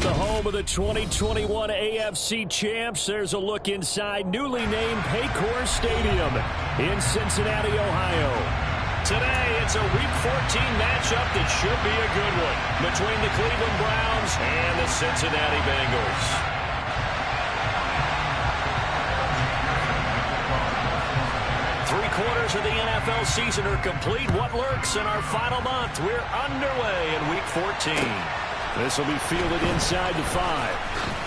the home of the 2021 AFC champs. There's a look inside newly named Paycor Stadium in Cincinnati, Ohio. Today, it's a Week 14 matchup that should be a good one between the Cleveland Browns and the Cincinnati Bengals. Three-quarters of the NFL season are complete. What lurks in our final month? We're underway in Week 14. This will be fielded inside the 5.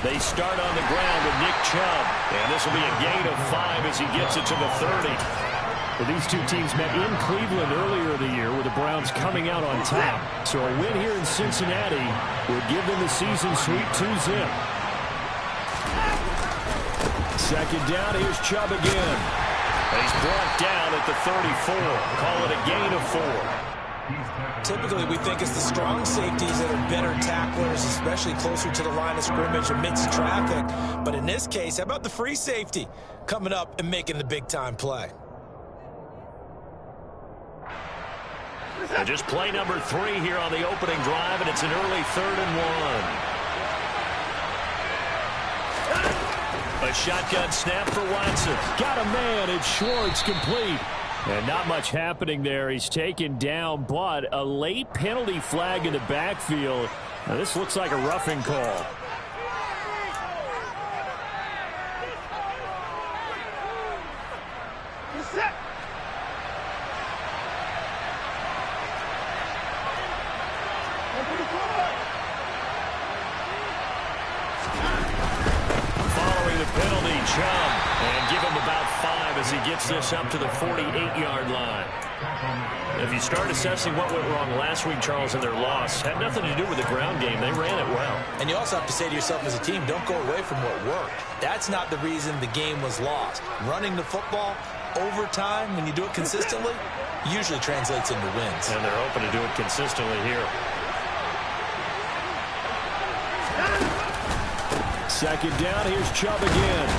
They start on the ground with Nick Chubb, and this will be a gain of 5 as he gets it to the 30. Well, these two teams met in Cleveland earlier in the year with the Browns coming out on top. So a win here in Cincinnati would give them the season sweep 2-zip. Second down, here's Chubb again. He's brought down at the 34. Call it a gain of 4. Typically, we think it's the strong safeties that are better tacklers, especially closer to the line of scrimmage amidst traffic. But in this case, how about the free safety coming up and making the big-time play? And just play number 3 here on the opening drive, and it's an early 3rd and 1. A shotgun snap for Watson. Got a man. It's Schwartz, complete. And not much happening there. He's taken down, but a late penalty flag in the backfield. Now, this looks like a roughing call. Following the penalty, Chubb, and give him about 5 as he gets this up to the 48-yard line. If you start assessing what went wrong last week, Charles, in their loss, had nothing to do with the ground game. They ran it well. And you also have to say to yourself as a team, don't go away from what worked. That's not the reason the game was lost. Running the football over time, when you do it consistently, usually translates into wins. And they're hoping to do it consistently here. Second down, here's Chubb again.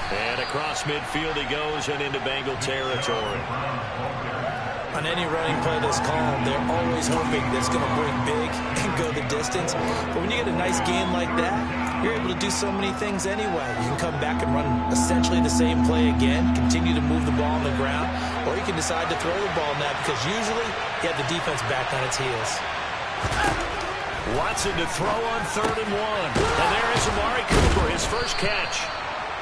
And across midfield he goes and into Bengal territory. On any running play that's called, they're always hoping that it's going to break big and go the distance. But when you get a nice gain like that, you're able to do so many things anyway. You can come back and run essentially the same play again, continue to move the ball on the ground, or you can decide to throw the ball now because usually you have the defense back on its heels. Watson to throw on 3rd and 1. And there is Amari Cooper, his first catch.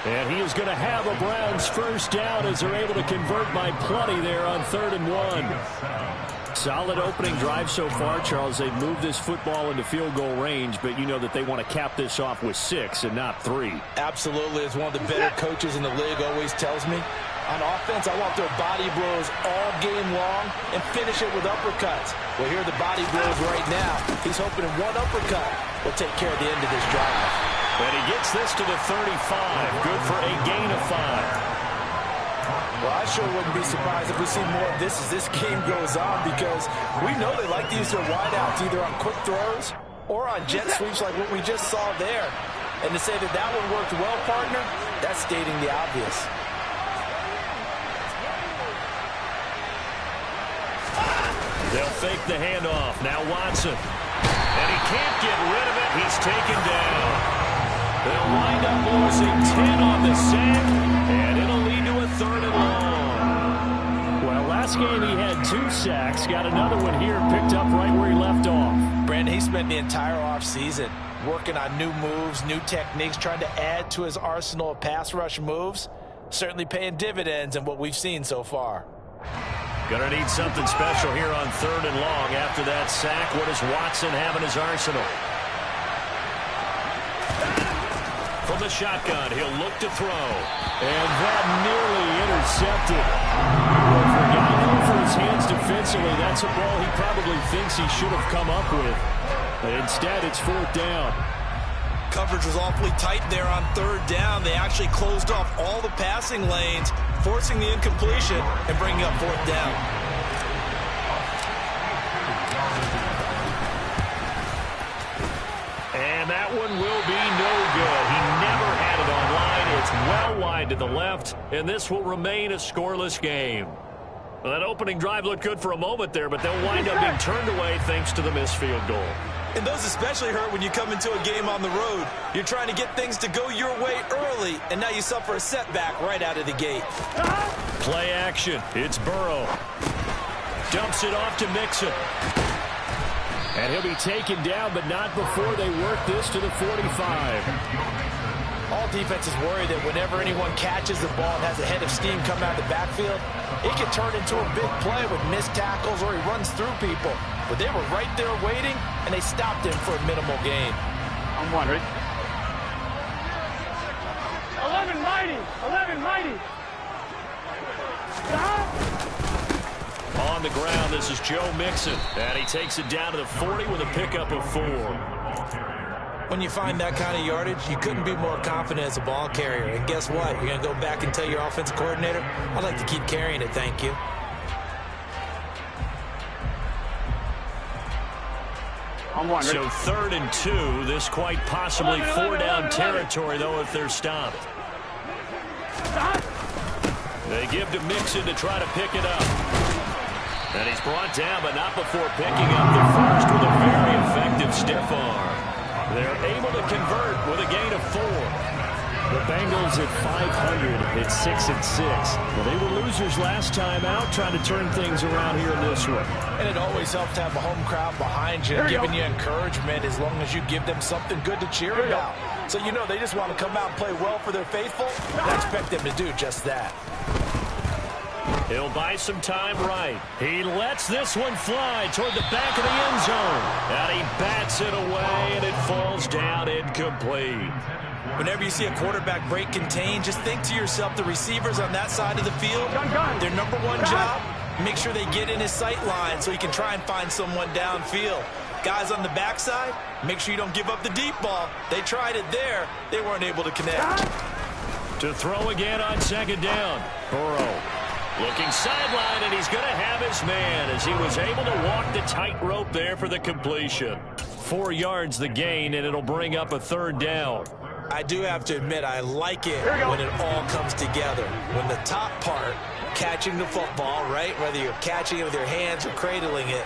And he is going to have a Browns first down as they're able to convert by plenty there on 3rd and 1. Solid opening drive so far, Charles. They've moved this football into field goal range, but you know that they want to cap this off with 6 and not 3. Absolutely. As one of the better coaches in the league always tells me, on offense, I want their body blows all game long and finish it with uppercuts. Well, here are the body blows right now. He's hoping in one uppercut will take care of the end of this drive. And he gets this to the 35. Good for a gain of 5. Well, I sure wouldn't be surprised if we see more of this as this game goes on because we know they like to use their wideouts either on quick throws or on jet sweeps like what we just saw there. And to say that that one worked well, partner, that's stating the obvious. They'll fake the handoff. Now Watson. And he can't get rid of it. He's taken down. They'll wind up losing 10 on the sack, and it'll lead to a 3rd and long. Well, last game he had 2 sacks. Got another one here, picked up right where he left off. Brandon, he spent the entire offseason working on new moves, new techniques, trying to add to his arsenal of pass rush moves. Certainly paying dividends in what we've seen so far. Gonna need something special here on 3rd and long after that sack. What does Watson have in his arsenal? From the shotgun, he'll look to throw. And that nearly intercepted. Well, for a guy known for his hands defensively, that's a ball he probably thinks he should have come up with. But instead, it's 4th down. coverage was awfully tight there on third down. They actually closed off all the passing lanes, forcing the incompletion and bringing up fourth down. And that one will be no good. He never had it online. It's well wide to the left, and this will remain a scoreless game. Well, that opening drive looked good for a moment there, but they'll wind up being turned away thanks to the missed field goal. And those especially hurt when you come into a game on the road. You're trying to get things to go your way early, and now you suffer a setback right out of the gate. Play action. It's Burrow. Dumps it off to Mixon. And he'll be taken down, but not before they work this to the 45. All defenses worry that whenever anyone catches the ball and has a head of steam come out of the backfield, it can turn into a big play with missed tackles or he runs through people. But they were right there waiting, and they stopped him for a minimal gain. I'm wondering. 11 mighty! 11 mighty! On the ground, this is Joe Mixon. And he takes it down to the 40 with a pickup of 4. When you find that kind of yardage, you couldn't be more confident as a ball carrier. And guess what? You're going to go back and tell your offensive coordinator, I'd like to keep carrying it, thank you. So 3rd and 2, this quite possibly 4-down territory, though, if they're stopped. They give to Mixon to try to pick it up. And he's brought down, but not before picking up the first with a very effective stiff arm. They're able to convert with a gain of 4. The Bengals at 500 at 6-6. Well, they were losers last time out, trying to turn things around here in this one. And it always helps to have a home crowd behind you, giving you encouragement as long as you give them something good to cheer about. So you know they just want to come out and play well for their faithful. I expect them to do just that. He'll buy some time right. He lets this one fly toward the back of the end zone. And he bats it away, and it falls down incomplete. Whenever you see a quarterback break contain, just think to yourself, the receivers on that side of the field, their number one job, make sure they get in his sight line so he can try and find someone downfield. Guys on the backside, make sure you don't give up the deep ball. They tried it there. They weren't able to connect. To throw again on 2nd down. Burrow looking sideline, and he's going to have his man as he was able to walk the tightrope there for the completion. 4 yards the gain, and it'll bring up a 3rd down. I do have to admit, I like it when it all comes together. When the top part, catching the football, right, whether you're catching it with your hands or cradling it,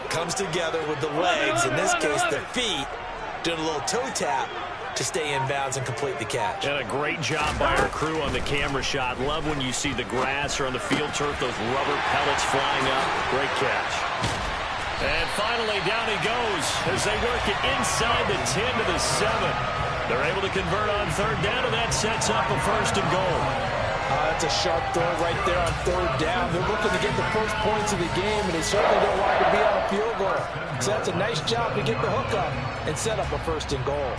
comes together with the legs, in this case the feet, doing a little toe tap to stay in bounds and complete the catch. And a great job by our crew on the camera shot. Love when you see the grass or on the field turf, those rubber pellets flying up. Great catch. And finally, down he goes as they work it inside the 10 to the 7. They're able to convert on 3rd down, and that sets up a 1st and goal. That's a sharp throw right there on 3rd down. They're looking to get the first points of the game, and they certainly don't want to be on a field goal. So that's a nice job to get the hook up and set up a 1st and goal.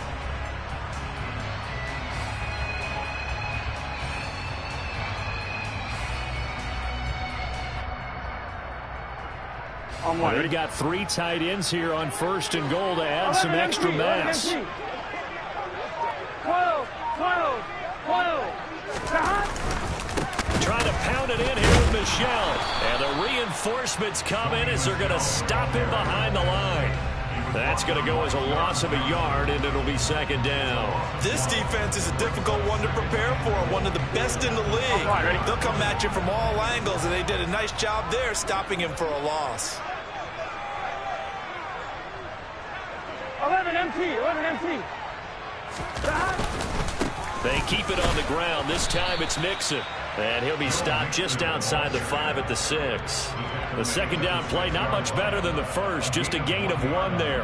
They got 3 tight ends here on 1st and goal to add some extra mass. 12. Trying to pound it in here with Michelle. And the reinforcements come in as they're going to stop him behind the line. That's going to go as a loss of a yard, and it'll be 2nd down. This defense is a difficult one to prepare for, one of the best in the league. They'll come at you from all angles, and they did a nice job there stopping him for a loss. 11 MT. They keep it on the ground. This time it's Mixon. And he'll be stopped just outside the 5 at the 6. The 2nd down play, not much better than the first. Just a gain of 1 there.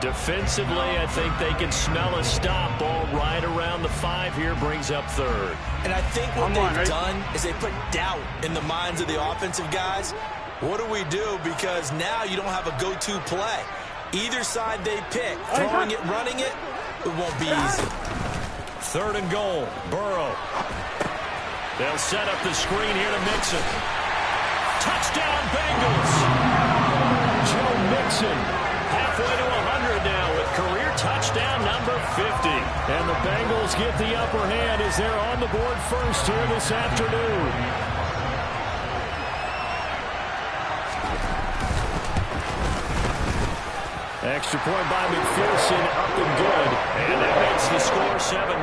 Defensively, I think they can smell a stop. Ball right around the 5 here, brings up 3rd. And I think what they've done is they put doubt in the minds of the offensive guys. What do we do? Because now you don't have a go-to play. Either side they pick, throwing it, running it, it won't be easy. 3rd and goal, Burrow. They'll set up the screen here to Mixon. Touchdown, Bengals! Joe Mixon, halfway to 100 now with career touchdown number 50. get the upper hand as they're on the board first here this afternoon. Extra point by McPherson, up and good. And that makes the score 7-0.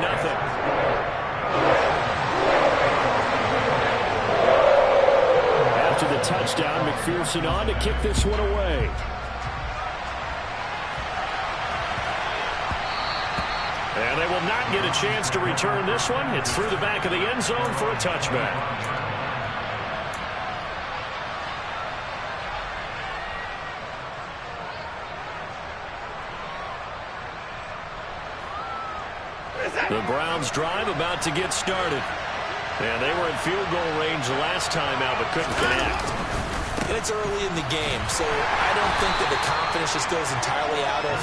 After the touchdown, McPherson on to kick this one away. And they will not get a chance to return this one. It's through the back of the end zone for a touchback. The Browns drive about to get started. And they were in field goal range last time out, but couldn't connect. And it's early in the game, so I don't think that the confidence just goes entirely out of,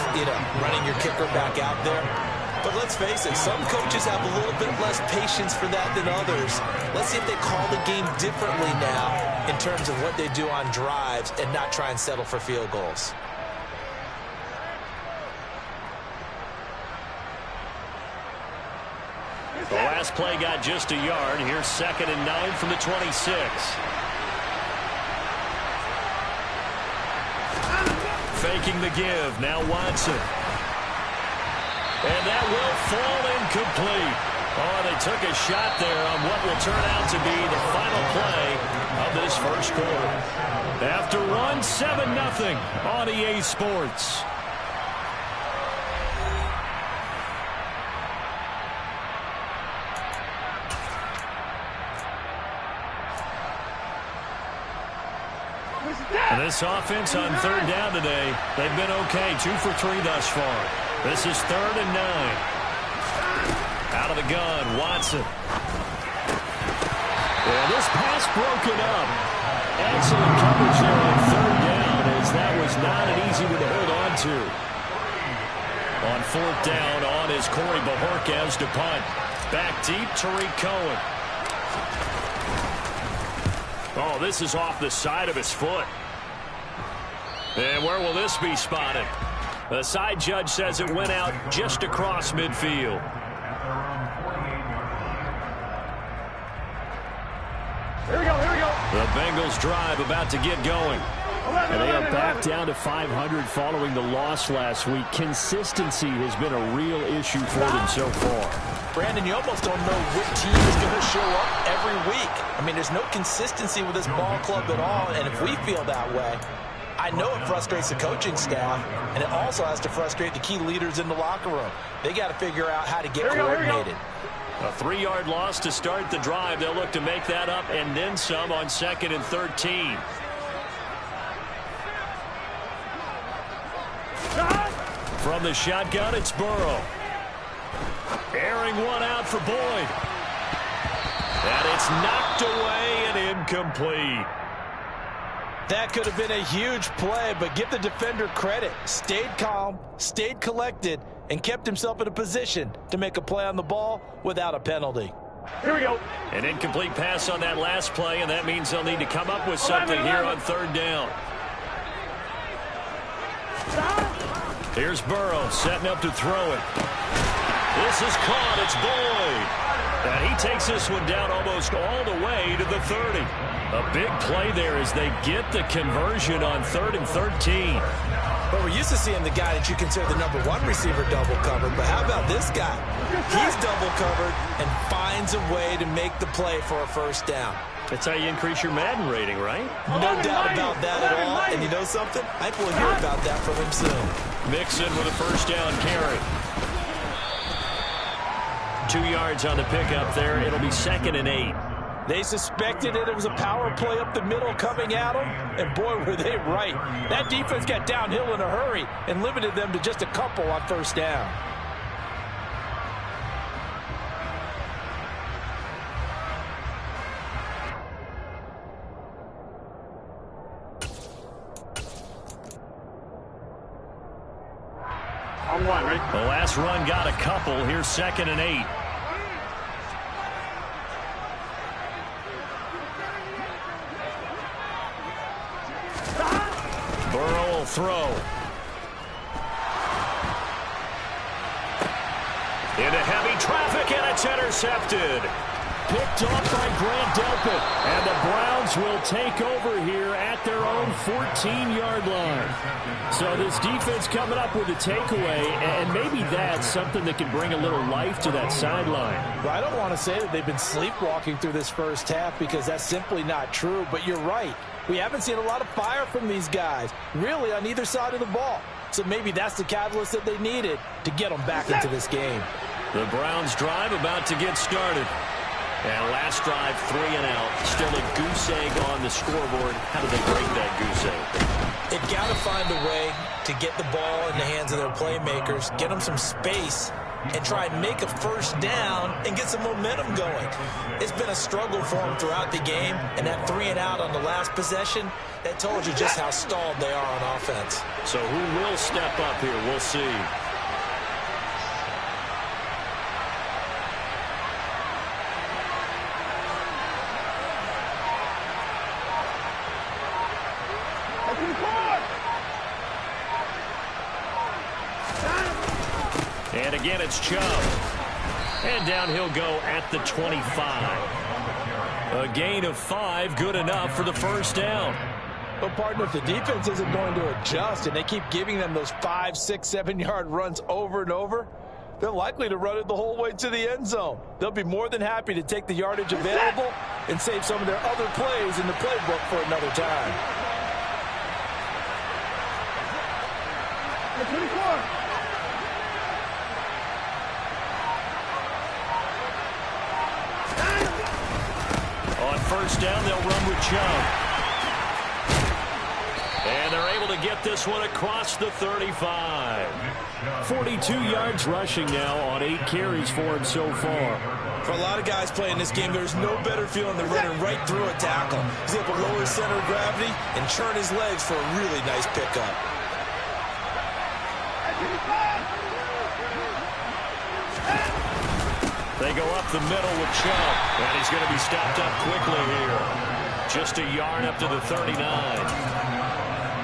running your kicker back out there. But let's face it, some coaches have a little bit less patience for that than others. Let's see if they call the game differently now in terms of what they do on drives and not try and settle for field goals. The last play got just a yard. Here's 2nd and 9 from the 26. Faking the give. Now Watson. And that will fall incomplete. Oh, they took a shot there on what will turn out to be the final play of this first quarter. After one, 7-0 on EA Sports. And this offense on 3rd down today, they've been okay. 2 for 3 thus far. This is 3rd and 9. Out of the gun, Watson. Well, this pass broken up. Excellent coverage there on 3rd down, as that was not an easy one to hold on to. On 4th down, on is Corey Bajorquez to punt. Back deep, Tariq Cohen. Oh, this is off the side of his foot. And where will this be spotted? The side judge says it went out just across midfield. Here we go, here we go. The Bengals drive about to get going. And they are back down to 500 following the loss last week. Consistency has been a real issue for them so far. Brandon, you almost don't know what team is going to show up every week. I mean, there's no consistency with this ball club at all, and if we feel that way, I know it frustrates the coaching staff, and it also has to frustrate the key leaders in the locker room. They got to figure out how to get coordinated. A 3-yard loss to start the drive. They'll look to make that up and then some on 2nd and 13. From the shotgun, it's Burrow. Airing one out for Boyd. And it's knocked away and incomplete. That could have been a huge play, but give the defender credit. Stayed calm, stayed collected, and kept himself in a position to make a play on the ball without a penalty. Here we go. An incomplete pass on that last play, and that means they'll need to come up with something here on 3rd down. Here's Burrow setting up to throw it. This is caught. It's Boyd. And he takes this one down almost all the way to the 30. A big play there as they get the conversion on 3rd and 13. But we're used to seeing the guy that you consider the #1 receiver double covered. But how about this guy? He's double covered and finds a way to make the play for a first down. That's how you increase your Madden rating, right? No doubt about that at all. And you know something? I think we'll hear about that from him soon. Mixon with a first down carry. 2 yards on the pickup there. It'll be 2nd and 8. They suspected it was a power play up the middle coming at them, and boy, were they right. That defense got downhill in a hurry and limited them to just a couple on first down. On 1, ready? The last run got a couple. Here's 2nd and 8. Burrow will throw. Into heavy traffic, and it's intercepted. Picked off by Grant Delpit. And the Browns will take over here at their own 14-yard line. So this defense coming up with a takeaway, and maybe that's something that can bring a little life to that sideline. Well, I don't want to say that they've been sleepwalking through this first half because that's simply not true, but you're right. We haven't seen a lot of fire from these guys, really, on either side of the ball. So maybe that's the catalyst that they needed to get them back into this game. The Browns drive about to get started. And last drive, 3 and out. Still a goose egg on the scoreboard. How do they break that goose egg? They've got to find a way to get the ball in the hands of their playmakers, get them some space, and try and make a first down and get some momentum going. It's been a struggle for them throughout the game, and that 3 and out on the last possession, that told you just how stalled they are on offense. So who will step up here? We'll see. And again, it's Chubb. And down he'll go at the 25. A gain of 5, good enough for the first down. But, partner, if the defense isn't going to adjust and they keep giving them those 5, 6, 7-yard runs over and over, they're likely to run it the whole way to the end zone. They'll be more than happy to take the yardage available and save some of their other plays in the playbook for another time. On first down, they'll run with Chubb. And they're able to get this one across the 35. 42 yards rushing now on 8 carries for him so far. For a lot of guys playing this game, there's no better feeling than running right through a tackle. He's able to lower his center of gravity and churn his legs for a really nice pickup. They go up the middle with Chubb, and he's going to be stopped up quickly here. Just a yard up to the 39.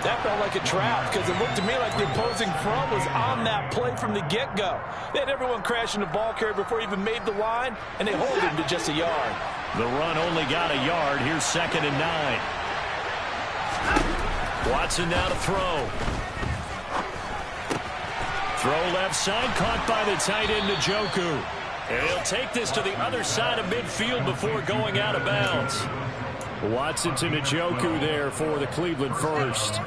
That felt like a trap because it looked to me like the opposing front was on that play from the get-go. They had everyone crashing the ball carrier before he even made the line, and they hold him to just a yard. The run only got a yard. Here's 2nd and 9. Watson now to throw. Throw left side, caught by the tight end, Njoku. And he'll take this to the other side of midfield before going out of bounds. Watson to Njoku there for the Cleveland first.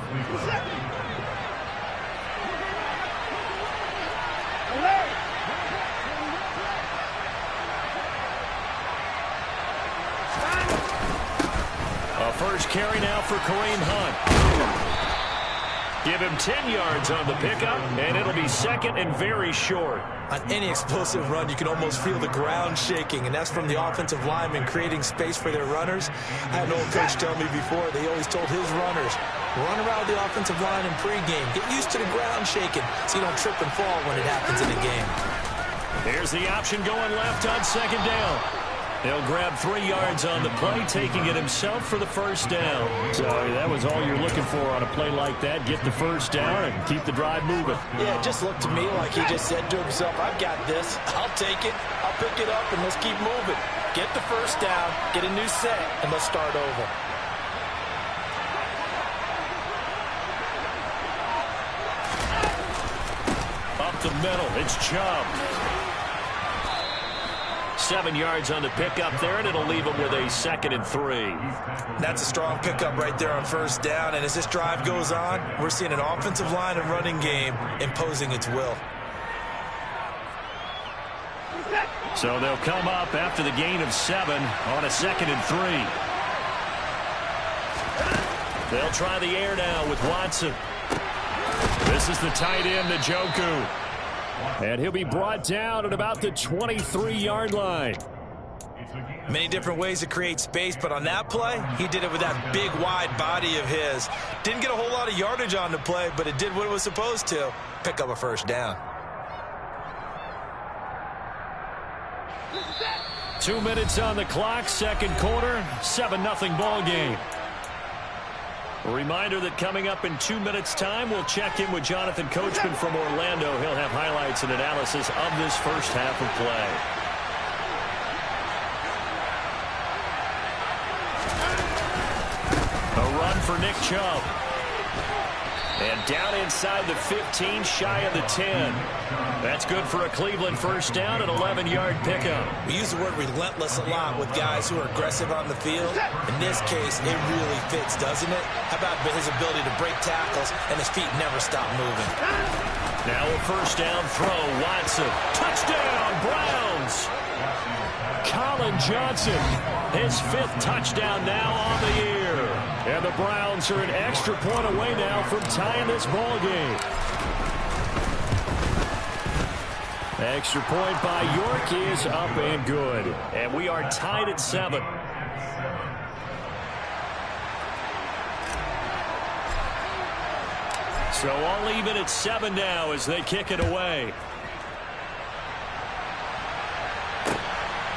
A first carry now for Kareem Hunt. Give him 10 yards on the pickup, and it'll be 2nd and very short. On any explosive run, you can almost feel the ground shaking, and that's from the offensive linemen creating space for their runners. I had an old coach tell me before, they always told his runners, run around the offensive line in pregame. Get used to the ground shaking so you don't trip and fall when it happens in the game. Here's the option going left on 2nd down. He'll grab 3 yards on the play, taking it himself for the first down. So that was all you're looking for on a play like that. Get the first down and keep the drive moving. Yeah, it just looked to me like he just said to himself, I've got this. I'll take it. I'll pick it up, and let's keep moving. Get the first down, get a new set, and let's start over. Up the middle, it's Chubb. 7 yards on the pickup there, and it'll leave him with a 2nd and 3. That's a strong pickup right there on first down, and as this drive goes on, we're seeing an offensive line and running game imposing its will. So they'll come up after the gain of 7 on a 2nd and 3. They'll try the air now with Watson. This is the tight end, Njoku. And he'll be brought down at about the 23-yard line. Many different ways to create space, but on that play, he did it with that big, wide body of his. Didn't get a whole lot of yardage on the play, but it did what it was supposed to, pick up a first down. 2 minutes on the clock, 2nd quarter, 7-0 ball game. A reminder that coming up in 2 minutes' time, we'll check in with Jonathan Coachman from Orlando. He'll have highlights and analysis of this first half of play. A run for Nick Chubb. And down inside the 15, shy of the 10. That's good for a Cleveland first down, an 11-yard pickup. We use the word relentless a lot with guys who are aggressive on the field. In this case, it really fits, doesn't it? How about his ability to break tackles and his feet never stop moving? Now a first down throw, Watson. Touchdown, Browns! Colin Johnson, his 5th touchdown now on the year. And the Browns are an extra point away now from tying this ball game. Extra point by York is up and good. And we are tied at 7. So all even at 7 now as they kick it away.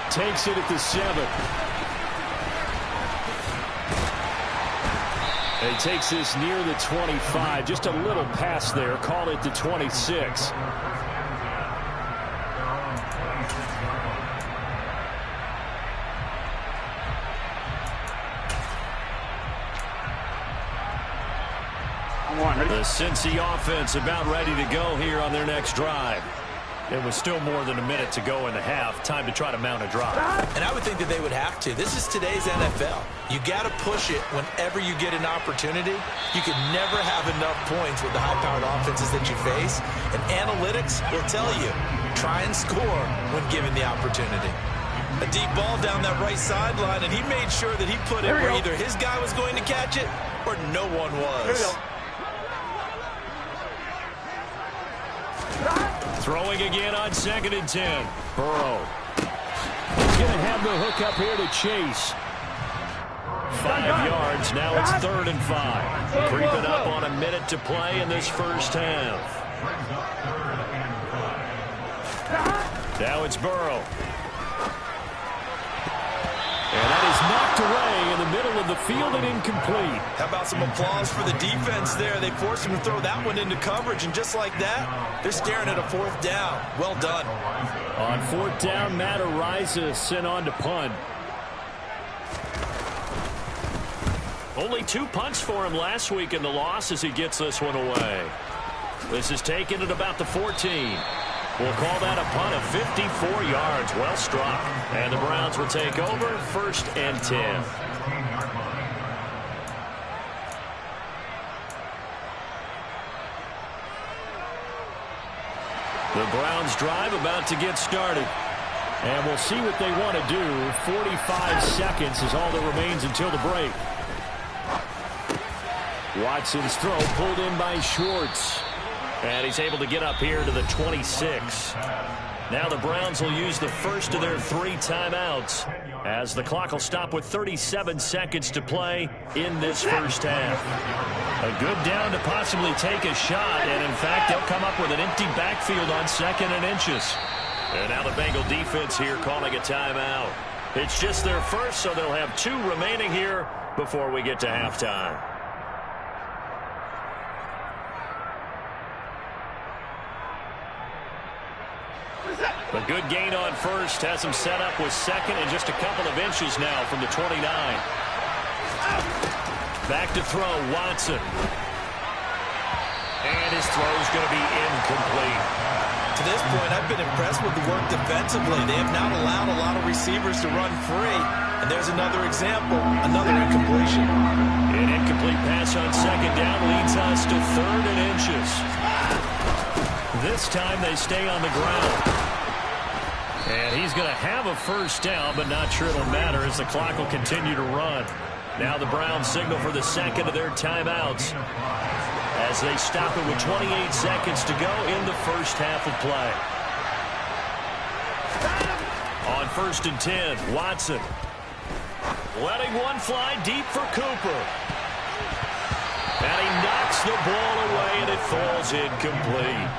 Takes it at the 7. He takes this near the 25. Just a little pass there. Call it the 26. The Cincy offense about ready to go here on their next drive. It was still more than a minute to go in the half. Time to try to mount a drive. And I would think that they would have to. This is today's NFL. You got to push it whenever you get an opportunity. You can never have enough points with the high-powered offenses that you face. And analytics will tell you, try and score when given the opportunity. A deep ball down that right sideline, and he made sure that he put it where either his guy was going to catch it or no one was. Throwing again on 2nd and 10. Burrow. He's going to have the hook up here to Chase. 5 yards. Now it's 3rd and 5. Creeping up on a minute to play in this first half. Now it's Burrow. And that is knocked away in the middle of the field and incomplete. How about some applause for the defense there? They forced him to throw that one into coverage, and just like that, they're staring at a 4th down. Well done. On 4th down, Matt Araiza sent on to punt. Only 2 punts for him last week in the loss as he gets this one away. This is taken at about the 14. We'll call that a punt of 54 yards. Well struck. And the Browns will take over 1st and 10. The Browns drive about to get started. And we'll see what they want to do. 45 seconds is all that remains until the break. Watson's throw pulled in by Schwartz. And he's able to get up here to the 26. Now the Browns will use the first of their 3 timeouts as the clock will stop with 37 seconds to play in this first half. A good down to possibly take a shot, and in fact they'll come up with an empty backfield on 2nd and inches. And now the Bengal defense here calling a timeout. It's just their first, so they'll have 2 remaining here before we get to halftime. A good gain on first has him set up with 2nd and just a couple of inches now from the 29. Back to throw, Watson. And his throw's going to be incomplete. To this point, I've been impressed with the work defensively. They have not allowed a lot of receivers to run free. And there's another example, another incompletion. An incomplete pass on 2nd down leads us to 3rd and inches. This time they stay on the ground. And he's going to have a first down, but not sure it'll matter as the clock will continue to run. Now the Browns signal for the 2nd of their timeouts as they stop it with 28 seconds to go in the first half of play. On 1st and 10, Watson. Letting one fly deep for Cooper. And he knocks the ball away, and it falls incomplete.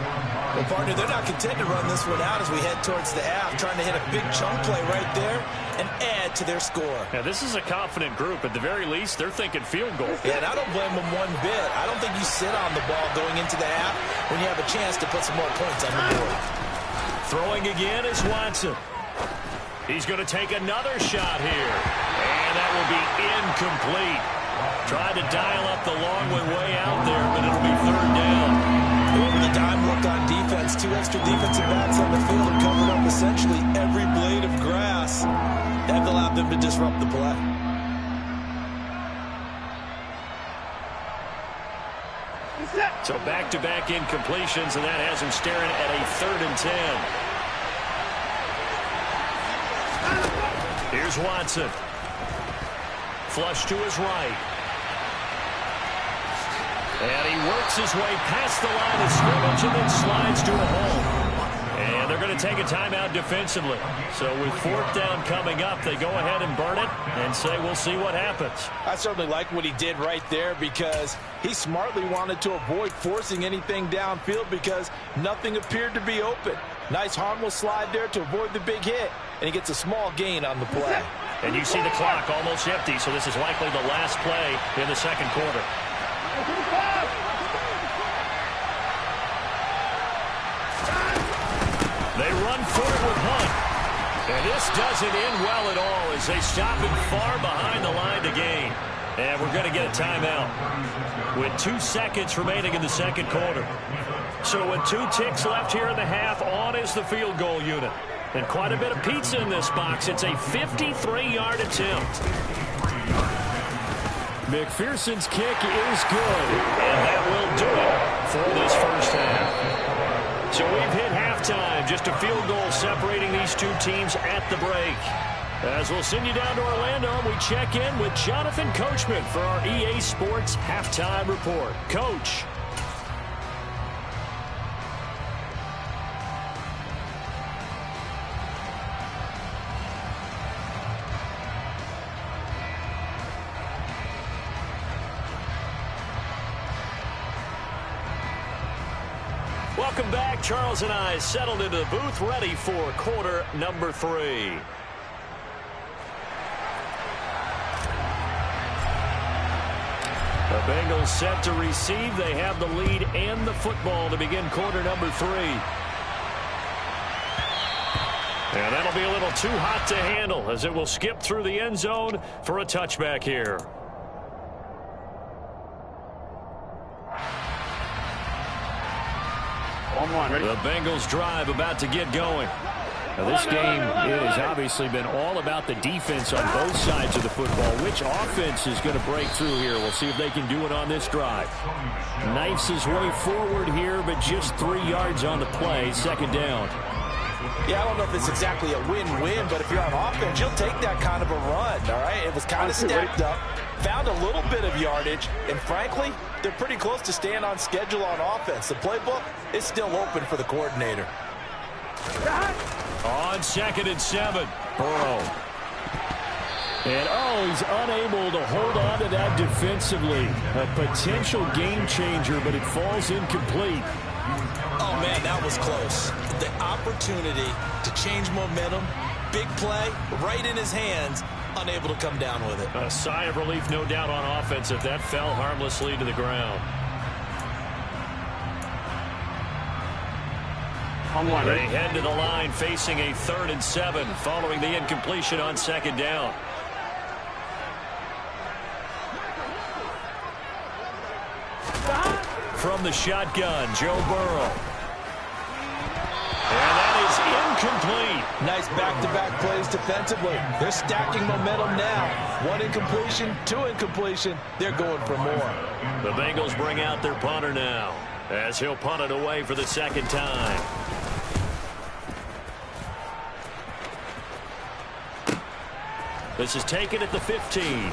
Well, partner, they're not content to run this one out as we head towards the half, trying to hit a big chunk play right there. and add to their score. Yeah, this is a confident group. At the very least, they're thinking field goal. Yeah, and I don't blame them one bit. I don't think you sit on the ball going into the half when you have a chance to put some more points on the board. Throwing again is Watson. He's going to take another shot here. And that will be incomplete. Tried to dial up the long way out there, but it'll be third down. Over the dime look on defense. 2 extra defensive backs on the field and covered up essentially every blade of grass. That allowed them to disrupt the play. So back-to-back incompletions, and that has him staring at a 3rd and 10. Here's Watson. Flush to his right. And he works his way past the line of scrimmage and then slides to a hole. And they're going to take a timeout defensively. So with 4th down coming up, they go ahead and burn it and say we'll see what happens. I certainly like what he did right there because he smartly wanted to avoid forcing anything downfield because nothing appeared to be open. Nice harmless slide there to avoid the big hit, and he gets a small gain on the play. And you see the clock almost empty, so this is likely the last play in the 2nd quarter. They run for it with Hunt. And this doesn't end well at all as they stop him far behind the line to gain. And we're going to get a timeout with 2 seconds remaining in the 2nd quarter. So with 2 ticks left here in the half, on is the field goal unit. And quite a bit of pizza in this box. It's a 53-yard attempt. McPherson's kick is good. And that will do it for this first half. So we've hit halftime. Just a field goal separating these 2 teams at the break. As we'll send you down to Orlando, we check in with Jonathan Coachman for our EA Sports Halftime Report. Coach. Welcome back. Charles and I settled into the booth, ready for quarter number 3. The Bengals set to receive. They have the lead and the football to begin quarter number 3. And that'll be a little too hot to handle as it will skip through the end zone for a touchback here. The Bengals drive about to get going. Now, this game has obviously been all about the defense on both sides of the football. Which offense is going to break through here? We'll see if they can do it on this drive. Knifes his way forward here, but just 3 yards on the play. 2nd down. Yeah, I don't know if it's exactly a win-win, but if you're on offense, you'll take that kind of a run, all right? It was kind of stacked up, found a little bit of yardage, and frankly, they're pretty close to staying on schedule on offense. The playbook is still open for the coordinator. On 2nd and 7, Burrow. And, he's unable to hold on to that defensively. A potential game changer, but it falls incomplete. Oh, man, that was close. The opportunity to change momentum, big play, right in his hands, unable to come down with it. A sigh of relief, no doubt, on offense if that fell harmlessly to the ground. They head to the line facing a 3rd and 7 following the incompletion on 2nd down. From the shotgun, Joe Burrow. And that is incomplete. Nice back-to-back plays defensively. They're stacking momentum now. 1 incompletion, 2 incompletion. They're going for more. The Bengals bring out their punter now as he'll punt it away for the 2nd time. This is taken at the 15.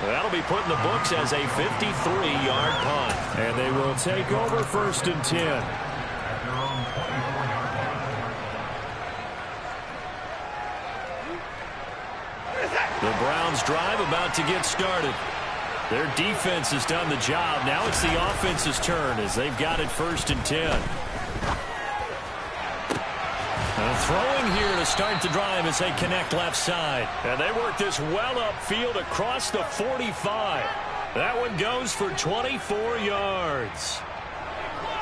That'll be put in the books as a 53-yard punt. And they will take over 1st and 10. The Browns drive about to get started. Their defense has done the job. Now it's the offense's turn as they've got it 1st and 10. Throwing here to start the drive as they connect left side. And they work this well upfield across the 45. That one goes for 24 yards.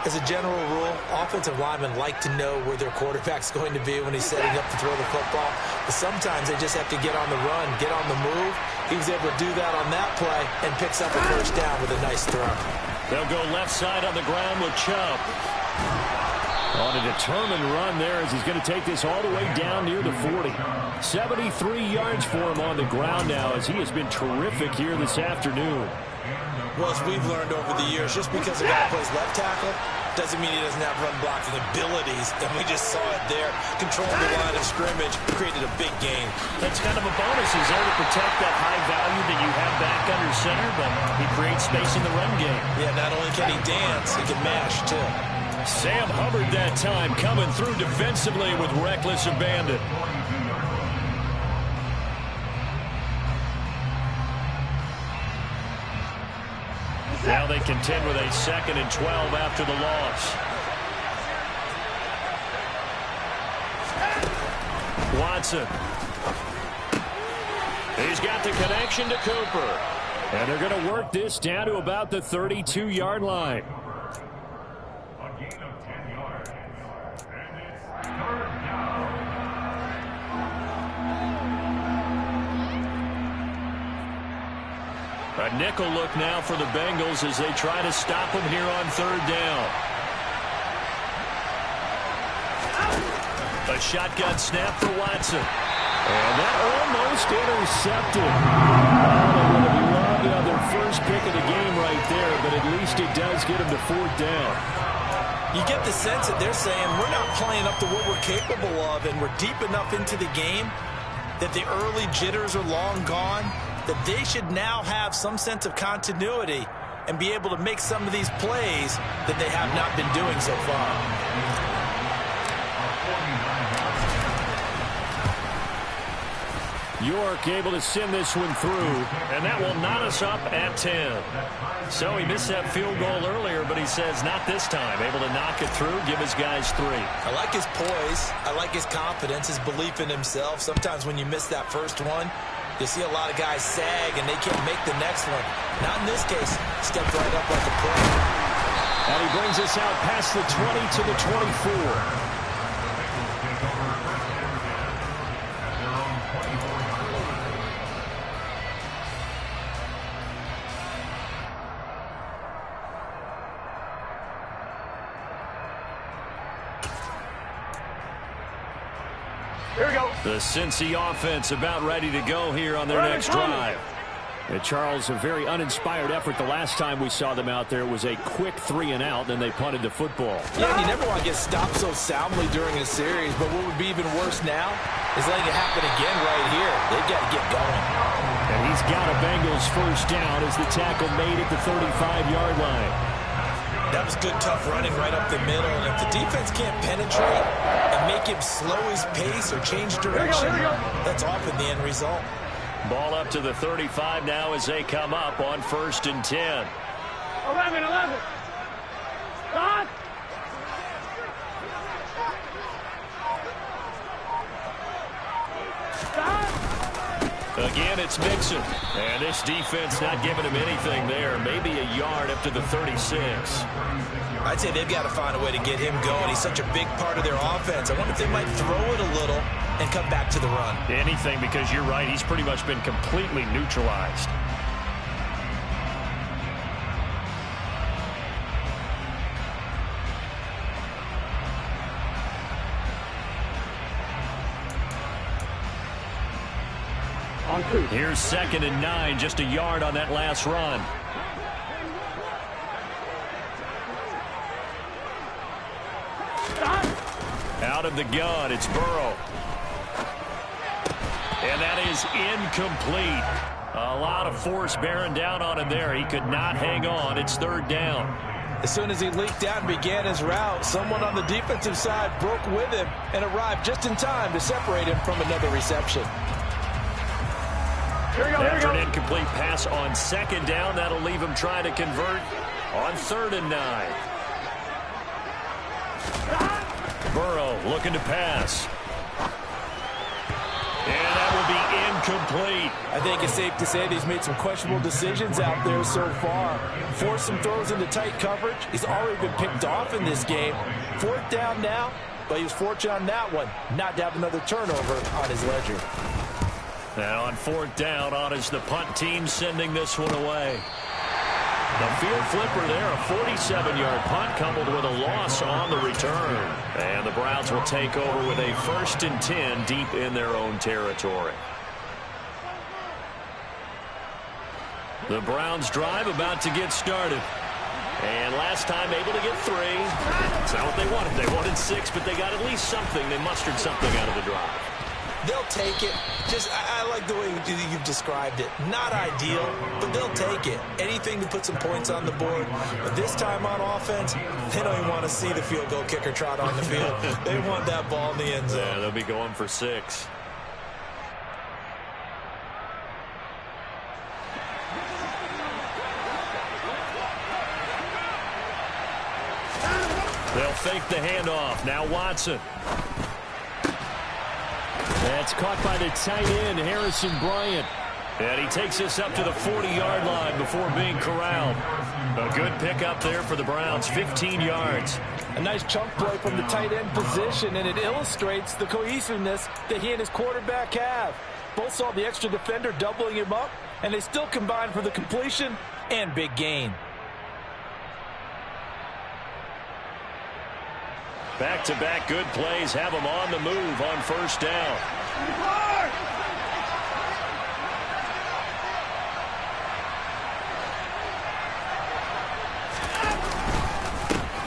As a general rule, offensive linemen like to know where their quarterback's going to be when he's setting up to throw the football. But sometimes they just have to get on the run, get on the move. He was able to do that on that play and picks up a first down with a nice throw. They'll go left side on the ground with Chubb. On a determined run there as he's going to take this all the way down near the 40. 73 yards for him on the ground now as he has been terrific here this afternoon. Well, as we've learned over the years, just because a guy plays left tackle doesn't mean he doesn't have run blocking abilities. And we just saw it there. Controlled the line of scrimmage, created a big gain. That's kind of a bonus. He's there to protect that high value that you have back under center, but he creates space in the run game. Yeah, not only can he dance, he can mash, too. Sam Hubbard that time coming through defensively with reckless abandon. Now they contend with a 2nd and 12 after the loss. Watson. He's got the connection to Cooper. And they're going to work this down to about the 32-yard line. A nickel look now for the Bengals as they try to stop him here on 3rd down. A shotgun snap for Watson. And that almost intercepted. Oh, they would have loved to have their first pick of the game right there, but at least it does get them to 4th down. You get the sense that they're saying we're not playing up to what we're capable of, and we're deep enough into the game that the early jitters are long gone, that they should now have some sense of continuity and be able to make some of these plays that they have not been doing so far. York able to send this one through, and that will knot us up at 10. So he missed that field goal earlier, but he says not this time. Able to knock it through, give his guys 3. I like his poise. I like his confidence, his belief in himself. Sometimes when you miss that first one, you see a lot of guys sag and they can't make the next one. Not in this case. Stepped right up like a pro. And he brings us out past the 20 to the 24. Here we go. The Cincy offense about ready to go here on their next drive. And Charles, a very uninspired effort the last time we saw them out there. It was a quick 3-and-out, then they punted the football. Yeah, and you never want to get stopped so soundly during a series, but what would be even worse now is letting it happen again right here. They've got to get going. And he's got a Bengals first down as the tackle made at the 35-yard line. That was good, tough running right up the middle. And if the defense can't penetrate and make him slow his pace or change direction, that's often the end result. Ball up to the 35 now as they come up on 1st and 10. 11. Stop. Again, it's Mixon. And this defense not giving him anything there. Maybe a yard up to the 36. I'd say they've got to find a way to get him going. He's such a big part of their offense. I wonder if they might throw it a little and come back to the run. Anything, because you're right. He's pretty much been completely neutralized. Here's 2nd and 9, just a yard on that last run. Out of the gun, it's Burrow. And that is incomplete. A lot of force bearing down on him there. He could not hang on. It's 3rd down. As soon as he leaked out and began his route, someone on the defensive side broke with him and arrived just in time to separate him from another reception. After an incomplete pass on 2nd down, that'll leave him trying to convert on 3rd and 9. Burrow looking to pass. And that will be incomplete. I think it's safe to say that he's made some questionable decisions out there so far. Forced some throws into tight coverage. He's already been picked off in this game. 4th down now, but he was fortunate on that one not to have another turnover on his ledger. Now on 4th down, on is the punt team sending this one away. The field flipper there, a 47-yard punt coupled with a loss on the return. And the Browns will take over with a 1st and 10 deep in their own territory. The Browns drive about to get started. And last time able to get 3. It's not what they wanted. They wanted 6, but they got at least something. They mustered something out of the drive. They'll take it. I like the way you've described it. Not ideal, but they'll take it. Anything to put some points on the board. But this time on offense, they don't even want to see the field goal kicker trot on the field. They want that ball in the end zone. Yeah, they'll be going for 6. They'll fake the handoff. Now Watson. That's caught by the tight end, Harrison Bryant. And he takes this up to the 40-yard line before being corralled. A good pickup there for the Browns, 15 yards. A nice chunk play from the tight end position, and it illustrates the cohesiveness that he and his quarterback have. Both saw the extra defender doubling him up, and they still combined for the completion and big gain. Back-to-back good plays have them on the move on 1st down.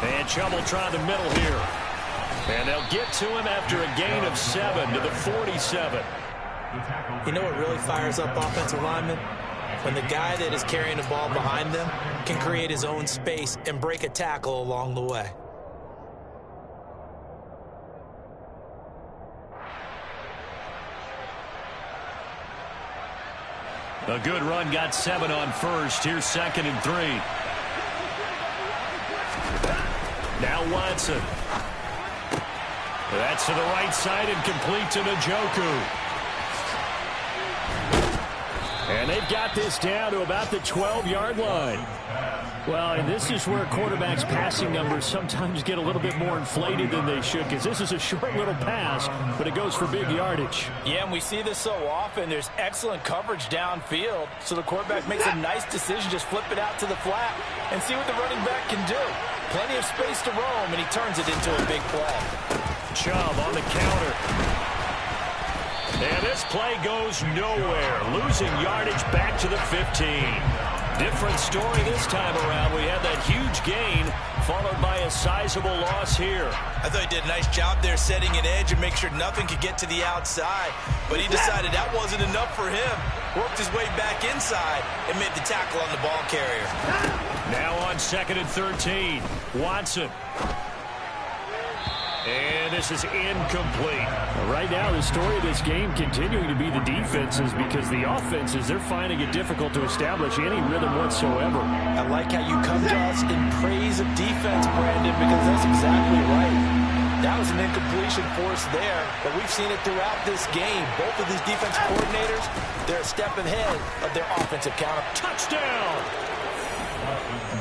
And Chubb try the middle here. And they'll get to him after a gain of 7 to the 47. You know what really fires up offensive linemen? When the guy that is carrying the ball behind them can create his own space and break a tackle along the way. A good run got 7 on 1st. Here's 2nd and 3. Now Watson. That's to the right side and complete to Njoku. And they've got this down to about the 12-yard line. Well, and this is where quarterbacks' passing numbers sometimes get a little bit more inflated than they should, because this is a short little pass, but it goes for big yardage. Yeah, and we see this so often. There's excellent coverage downfield, so the quarterback makes a nice decision, just flip it out to the flat and see what the running back can do. Plenty of space to roam, and he turns it into a big play. Chubb on the counter. And this play goes nowhere, losing yardage back to the 15. Different story this time around. We had that huge gain, followed by a sizable loss here. I thought he did a nice job there setting an edge and make sure nothing could get to the outside. But he decided that wasn't enough for him. Worked his way back inside and made the tackle on the ball carrier. Now on 2nd and 13, Watson. And this is incomplete. Right now, the story of this game continuing to be the defenses, because the offenses, they're finding it difficult to establish any rhythm whatsoever. I like how you come to us in praise of defense, Brandon, because that's exactly right. That was an incompletion force there, but we've seen it throughout this game. Both of these defense coordinators, they're a step ahead of their offensive counter. Touchdown!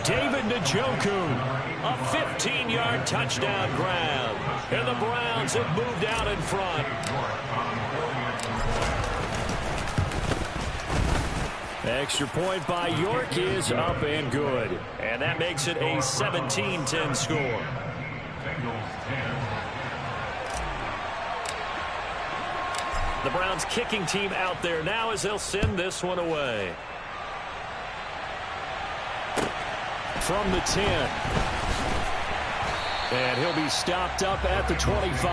David Njoku. A 15-yard touchdown grab. And the Browns have moved out in front. Extra point by York is up and good. And that makes it a 17-10 score. The Browns kicking team out there now as they'll send this one away. From the 10. And he'll be stopped up at the 25.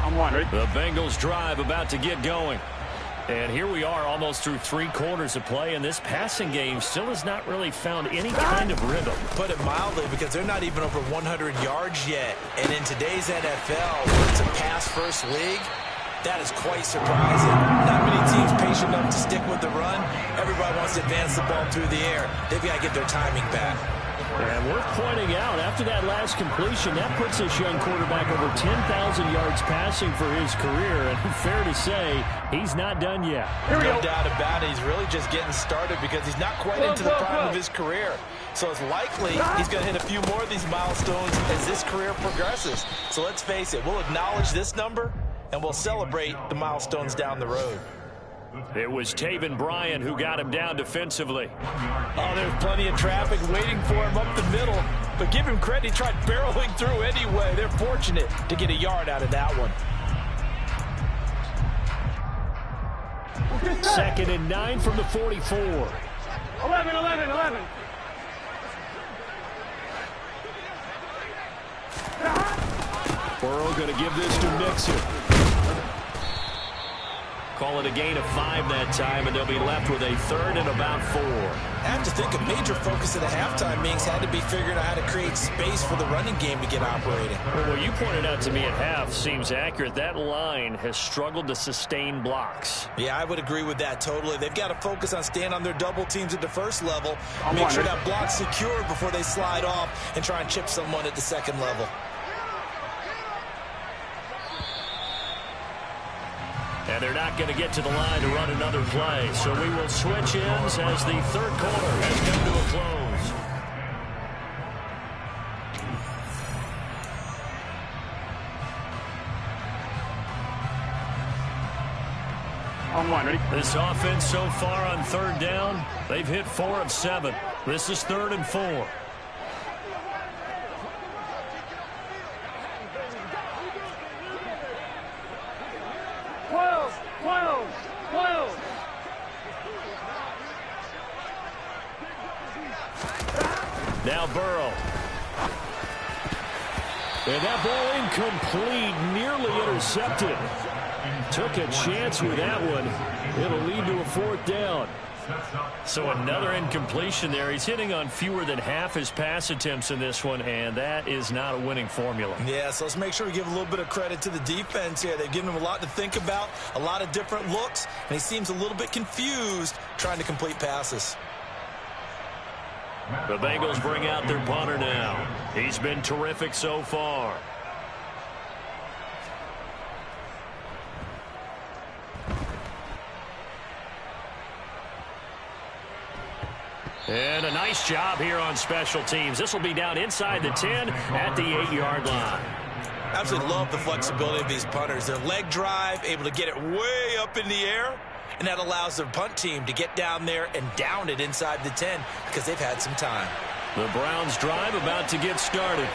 I'm wondering. The Bengals drive about to get going. And here we are almost through 3 quarters of play, and this passing game still has not really found any kind of rhythm. Put it mildly, because they're not even over 100 yards yet. And in today's NFL, where it's a pass-first league, that is quite surprising. Not many team's patient enough to stick with the run. Everybody wants to advance the ball through the air. They've got to get their timing back. And worth pointing out, after that last completion, that puts this young quarterback over 10,000 yards passing for his career. And fair to say, he's not done yet. No doubt about it. He's really just getting started because he's not quite into the prime of his career. So it's likely he's going to hit a few more of these milestones as this career progresses. So let's face it, we'll acknowledge this number, and we'll celebrate the milestones down the road. It was Taven Bryan who got him down defensively. Oh, there's plenty of traffic waiting for him up the middle. But give him credit, he tried barreling through anyway. They're fortunate to get a yard out of that one. 2nd and 9 from the 44. 11. Burrow going to give this to Mixon. Call it a gain of 5 that time, and they'll be left with a 3rd and about 4. I have to think a major focus of the halftime meetings had to be figuring out how to create space for the running game to get operating. Well, what you pointed out to me at half seems accurate. That line has struggled to sustain blocks. Yeah, I would agree with that totally. They've got to focus on staying on their double teams at the first level, make sure that block's secured before they slide off and try and chip someone at the second level. And they're not going to get to the line to run another play. So we will switch ends as the 3rd quarter has come to a close. Ready? This offense so far on 3rd down, they've hit 4 of 7. This is 3rd and 4. Now Burrow. And that ball incomplete, nearly intercepted. Took a chance with that one. It'll lead to a 4th down. So another incompletion there. He's hitting on fewer than half his pass attempts in this one, and that is not a winning formula. Yeah, so let's make sure we give a little bit of credit to the defense here. They've given him a lot to think about, a lot of different looks, and he seems a little bit confused trying to complete passes. The Bengals bring out their punter now. He's been terrific so far. And a nice job here on special teams. This will be down inside the 10 at the 8-yard line. Absolutely love the flexibility of these punters. Their leg drive, able to get it way up in the air, and that allows their punt team to get down there and down it inside the 10 because they've had some time. The Browns drive about to get started.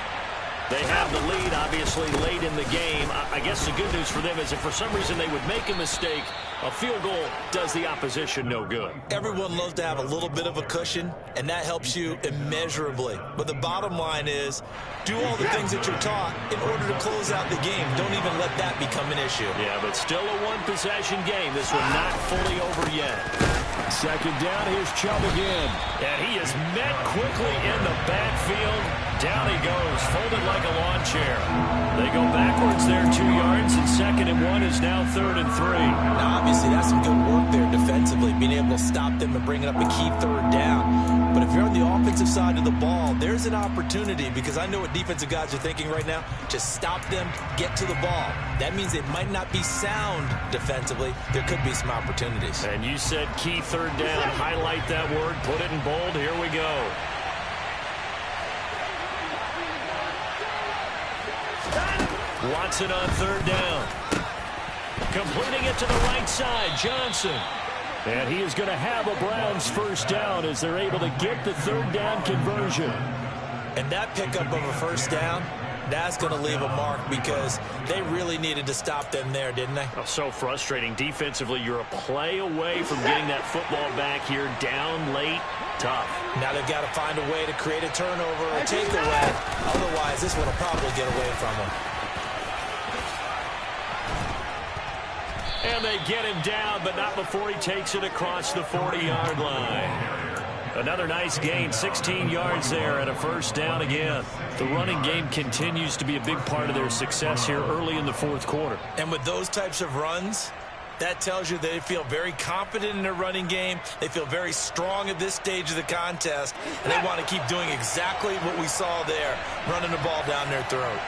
They have the lead, obviously, late in the game. I guess the good news for them is if for some reason they would make a mistake, a field goal does the opposition no good. Everyone loves to have a little bit of a cushion, and that helps you immeasurably. But the bottom line is, do all the things that you're taught in order to close out the game. Don't even let that become an issue. Yeah, but still a one-possession game. This one not fully over yet. 2nd down, here's Chubb again. And he is met quickly in the backfield. Down he goes, folded like a lawn chair. They go backwards there 2 yards, and 2nd and 1 is now 3rd and 3. Now, obviously, that's some good work there defensively, being able to stop them and bring up a key 3rd down. But if you're on the offensive side of the ball, there's an opportunity, because I know what defensive guys are thinking right now. Just stop them, get to the ball. That means they might not be sound defensively. There could be some opportunities. And you said key 3rd down. Highlight that word, put it in bold. Here we go. Watson on 3rd down. Completing it to the right side, Johnson. And he is going to have a Browns 1st down as they're able to get the 3rd down conversion. And that pickup of a 1st down, that's going to leave a mark because they really needed to stop them there, didn't they? Oh, so frustrating. Defensively, you're a play away from getting that football back here, down late, tough. Now they've got to find a way to create a turnover or a takeaway. Otherwise, this one will probably get away from them. And they get him down, but not before he takes it across the 40-yard line. Another nice gain, 16 yards there and a 1st down again. The running game continues to be a big part of their success here early in the 4th quarter. And with those types of runs, That tells you they feel very confident in their running game. They feel very strong at this stage of the contest, and they want to keep doing exactly what we saw there, running the ball down their throat.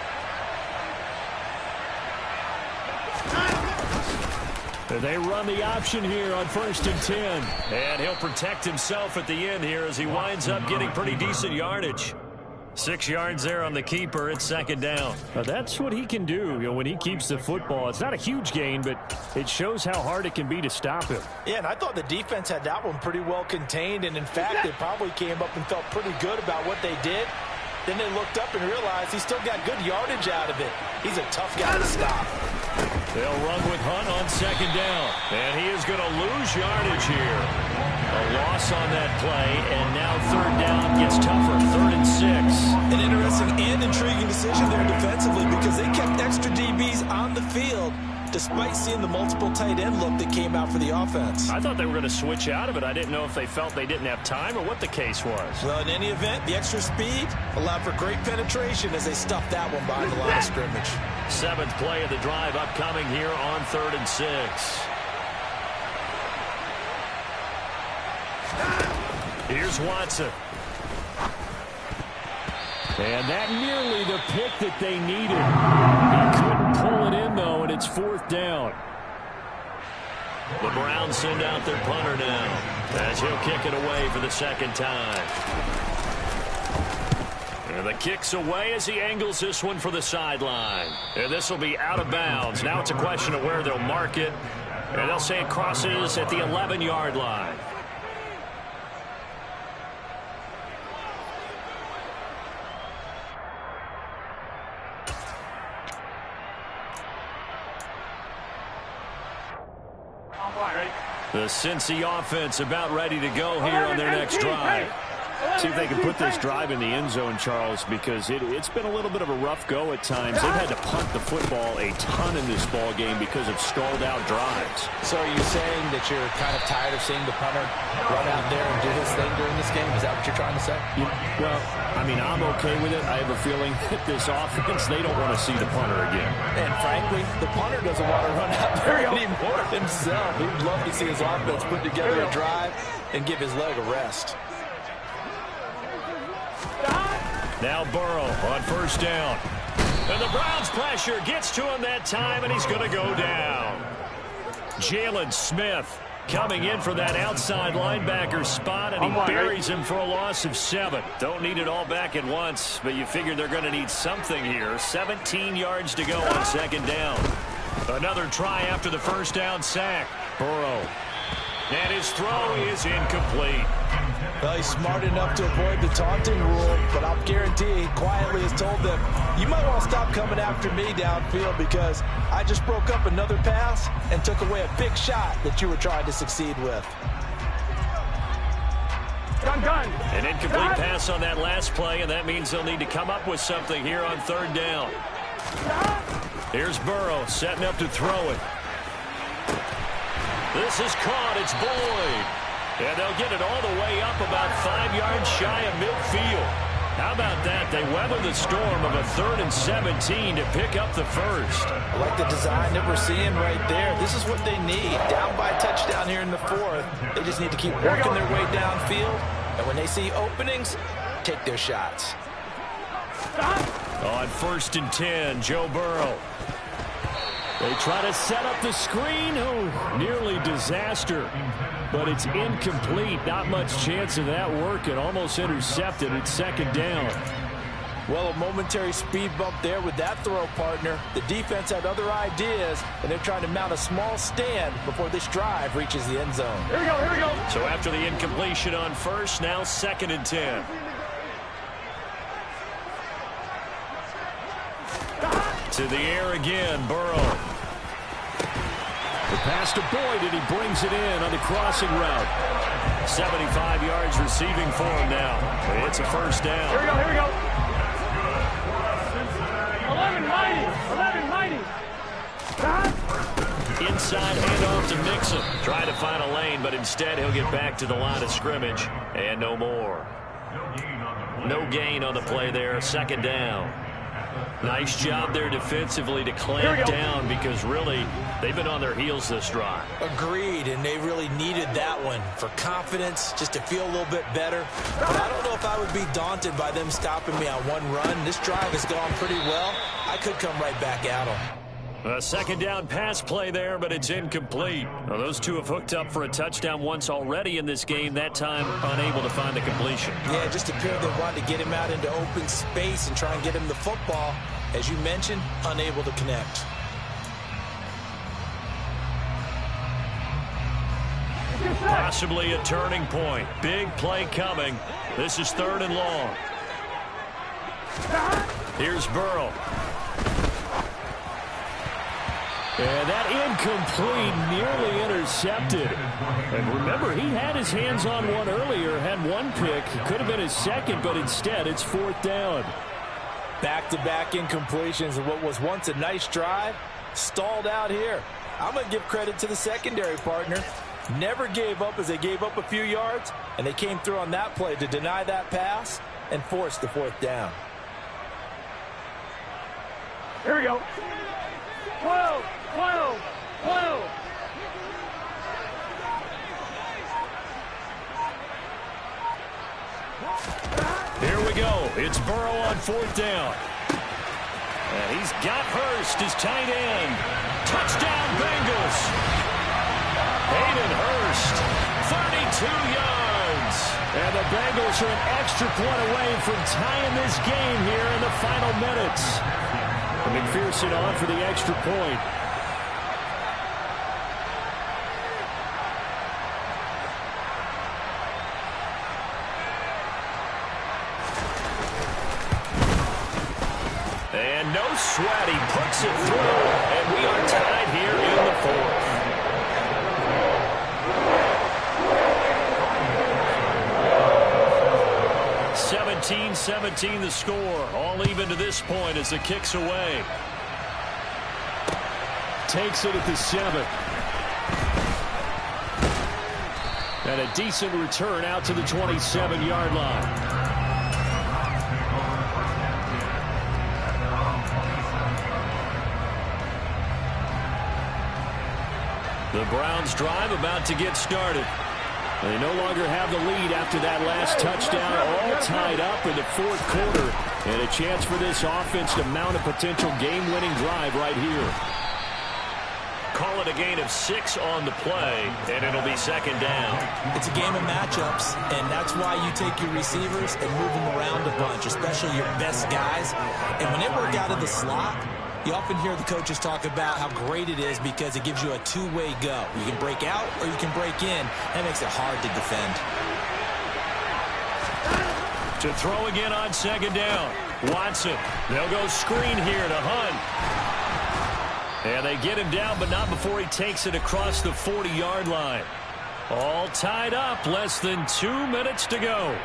They run the option here on 1st and 10. And he'll protect himself at the end here as he winds up getting pretty decent yardage. 6 yards there on the keeper. It's 2nd down. That's what he can do, when he keeps the football. It's not a huge gain, but it shows how hard it can be to stop him. Yeah, and I thought the defense had that one pretty well contained, and in fact, they probably came up and felt pretty good about what they did. Then they looked up and realized he still got good yardage out of it. He's a tough guy to stop. They'll run with Hunt on 2nd down. And he is going to lose yardage here. A loss on that play, and now 3rd down gets tougher. 3rd and 6. An interesting and intriguing decision there defensively because they kept extra DBs on the field despite seeing the multiple tight end look that came out for the offense. I thought they were going to switch out of it. I didn't know if they felt they didn't have time or what the case was. Well, in any event, the extra speed allowed for great penetration as they stuffed that one behind the line of scrimmage. 7th play of the drive upcoming here on 3rd and 6. Here's Watson. And that nearly the pick that they needed. He couldn't pull it in, though, and it's 4th down. The Browns send out their punter now as he'll kick it away for the 2nd time. And the kick's away as he angles this one for the sideline. And this will be out of bounds. Now it's a question of where they'll mark it. And they'll say it crosses at the 11-yard line. The Cincy offense about ready to go here on their next drive. See if they can put this drive in the end zone, Charles, because it's been a little bit of a rough go at times. They've had to punt the football a ton in this ball game because of stalled-out drives. So are you saying that you're kind of tired of seeing the punter run out there and do his thing during this game? Is that what you're trying to say? Well, I mean, I'm okay with it. I have a feeling that this offense, they don't want to see the punter again. And frankly, the punter doesn't want to run out there anymore himself. He'd love to see his offense put together a drive and give his leg a rest. Now Burrow on 1st down. And the Browns pressure gets to him that time, and he's going to go down. Jalen Smith coming in for that outside linebacker spot, and he buries him for a loss of 7. Don't need it all back at once, but you figure they're going to need something here. 17 yards to go on 2nd down. Another try after the 1st down sack. Burrow. And his throw is incomplete. Well, he's smart enough to avoid the taunting rule, but I'll guarantee he quietly has told them, you might want to stop coming after me downfield because I just broke up another pass and took away a big shot that you were trying to succeed with. Done. An incomplete pass on that last play, and that means they'll need to come up with something here on 3rd down. Here's Burrow setting up to throw it. This is caught. It's Boyd. And they'll get it all the way up about 5 yards shy of midfield. How about that? They weather the storm of a 3rd and 17 to pick up the 1st. I like the design that we're seeing right there. This is what they need. Down by a touchdown here in the 4th. They just need to keep working their way downfield. And when they see openings, take their shots. On 1st and 10, Joe Burrow. They try to set up the screen. Oh, nearly disaster. But it's incomplete. Not much chance of that working. Almost intercepted at 2nd down. Well, a momentary speed bump there with that throw, partner. The defense had other ideas, and they're trying to mount a small stand before this drive reaches the end zone. Here we go. So after the incompletion on 1st, now 2nd and 10. To the air again, Burrow. The pass to Boyd, and he brings it in on the crossing route. 75 yards receiving for him now. It's a 1st down. Here we go. 11 mighty. Inside handoff to Mixon. Trying to find a lane, but instead he'll get back to the line of scrimmage. And no more. No gain on the play there. 2nd down. Nice job there defensively to clamp down because really they've been on their heels this drive. Agreed, and they really needed that one for confidence, just to feel a little bit better. But I don't know if I would be daunted by them stopping me on one run. This drive has gone pretty well. I could come right back at them. A second down pass play there, but it's incomplete. Well, those two have hooked up for a touchdown once already in this game, that time unable to find the completion. Yeah, just appeared they wanted to get him out into open space and try and get him the football. As you mentioned, unable to connect. Possibly a turning point. Big play coming. This is 3rd and long. Here's Burrow. And that incomplete, nearly intercepted. And remember, he had his hands on one earlier, had one pick. Could have been his second, but instead it's 4th down. Back-to-back incompletions of what was once a nice drive, stalled out here. I'm going to give credit to the secondary partner. Never gave up as they gave up a few yards, and they came through on that play to deny that pass and force the 4th down. Here we go. 12, 12, 12. Here we go. It's Burrow on 4th down. And he's got Hurst, his tight end. Touchdown, Bengals. Hayden Hurst, 32 yards. And the Bengals are an extra point away from tying this game here in the final minutes. McPherson on for the extra point. And no sweat, he puts it through, and we are tied here in the 4th. (17-17) the score, all even to this point as the kick's away. Takes it at the 7. And a decent return out to the 27-yard line. The Browns drive about to get started. They no longer have the lead after that last touchdown, all tied up in the 4th quarter. And a chance for this offense to mount a potential game-winning drive right here. Call it a gain of 6 on the play, and it'll be 2nd down. It's a game of matchups, and that's why you take your receivers and move them around a bunch, especially your best guys. And when they work out of the slot, you often hear the coaches talk about how great it is because it gives you a two-way go. You can break out or you can break in. That makes it hard to defend. To throw again on 2nd down. Watson. They'll go screen here to Hunt. And they get him down, but not before he takes it across the 40-yard line. All tied up. Less than 2 minutes to go.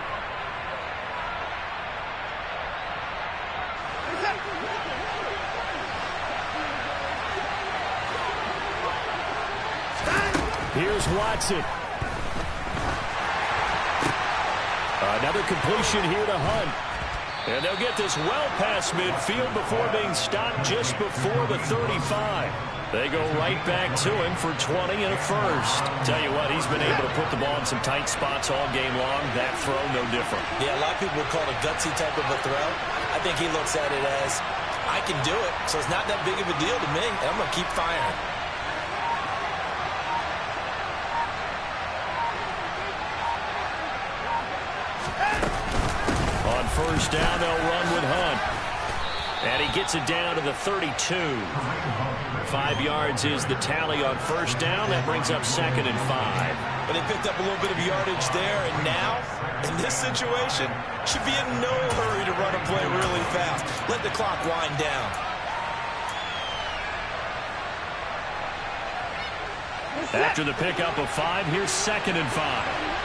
Here's Watson. Another completion here to Hunt. And they'll get this well past midfield before being stopped just before the 35. They go right back to him for 20 and a first. Tell you what, he's been able to put the ball in some tight spots all game long. That throw, no different. Yeah, a lot of people would call it a gutsy type of a throw. I think he looks at it as, I can do it, so it's not that big of a deal to me, and I'm going to keep firing. On 1st down, they'll run with Hunt. And he gets it down to the 32. 5 yards is the tally on 1st down. That brings up 2nd and 5. But they picked up a little bit of yardage there, and now, in this situation, should be in no hurry to run a play really fast. Let the clock wind down. After the pickup of 5, here's 2nd and 5.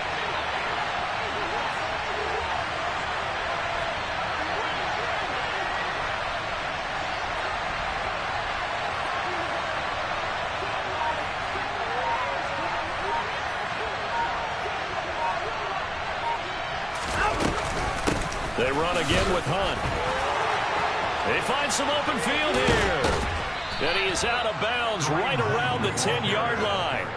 They run again with Hunt. They find some open field here. And he is out of bounds right around the 10-yard line.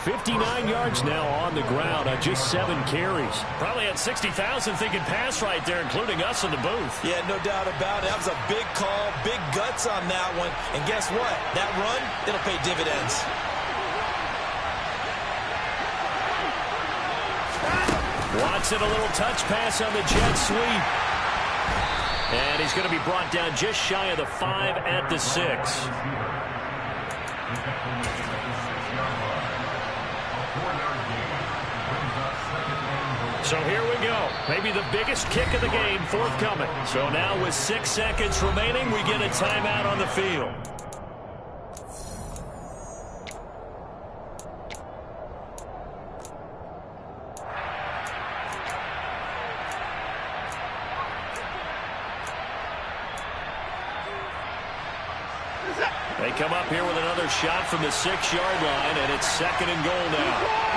59 yards now on the ground on just 7 carries. Probably had 60,000 thinking pass right there, including us in the booth. Yeah, no doubt about it. That was a big call, big guts on that one. And guess what? That run, it'll pay dividends. Watson, a little touch pass on the jet sweep. And he's going to be brought down just shy of the 5 at the 6. So here we go. Maybe the biggest kick of the game forthcoming. So now with 6 seconds remaining, we get a timeout on the field. They come up here with another shot from the 6-yard line, and it's 2nd and goal now.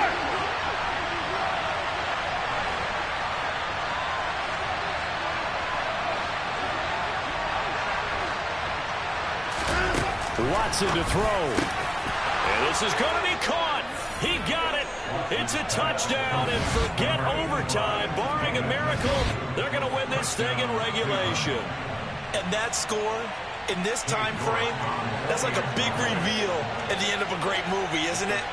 Watson to throw. And this is going to be caught. He got it. It's a touchdown, and forget overtime. Barring a miracle, they're going to win this thing in regulation. And that score, in this time frame, that's like a big reveal at the end of a great movie, isn't it?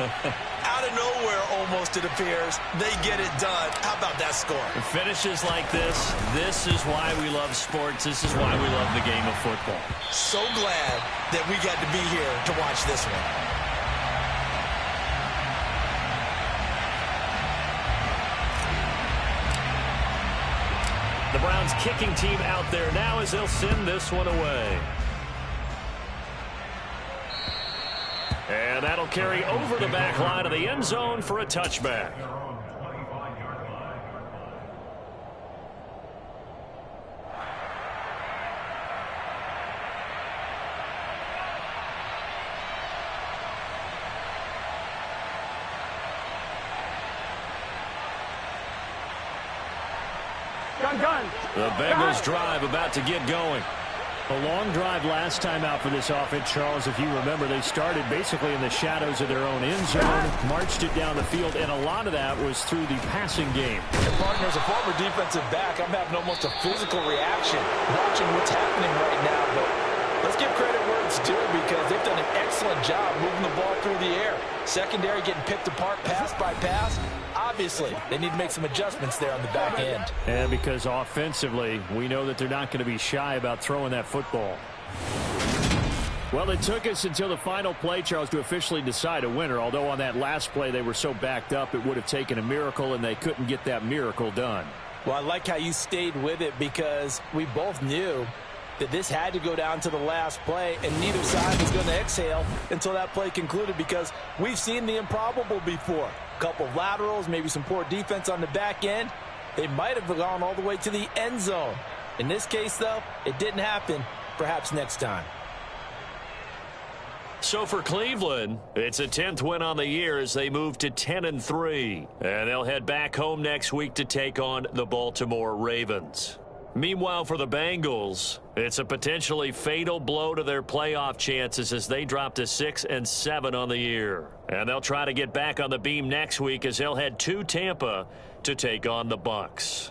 Out of nowhere, almost, it appears, they get it done. How about that score? Finishes like this is why we love sports. This is why we love the game of football. So glad that we got to be here to watch this one. The Browns kicking team out there now as they'll send this one away. And that'll carry over the back line of the end zone for a touchback. The Bengals drive about to get going. A long drive last time out for this offense, Charles. If you remember, they started basically in the shadows of their own end zone, marched it down the field, and a lot of that was through the passing game. And partner, as a former defensive back, I'm having almost a physical reaction watching what's happening right now. But let's give credit where it's due because they've done an excellent job moving the ball through the air. Secondary getting picked apart pass by pass. Obviously, they need to make some adjustments there on the back end. And because offensively, we know that they're not going to be shy about throwing that football. Well, it took us until the final play, Charles, to officially decide a winner. Although on that last play they were so backed up, it would have taken a miracle, and they couldn't get that miracle done. Well, I like how you stayed with it because we both knew that this had to go down to the last play, and neither side was going to exhale until that play concluded because we've seen the improbable before. A couple of laterals, maybe some poor defense on the back end. They might have gone all the way to the end zone. In this case, though, it didn't happen. Perhaps next time. So for Cleveland, it's a 10th win on the year as they move to 10-3. And they'll head back home next week to take on the Baltimore Ravens. Meanwhile, for the Bengals, it's a potentially fatal blow to their playoff chances as they drop to 6-7 on the year. And they'll try to get back on the beam next week as they'll head to Tampa to take on the Bucs.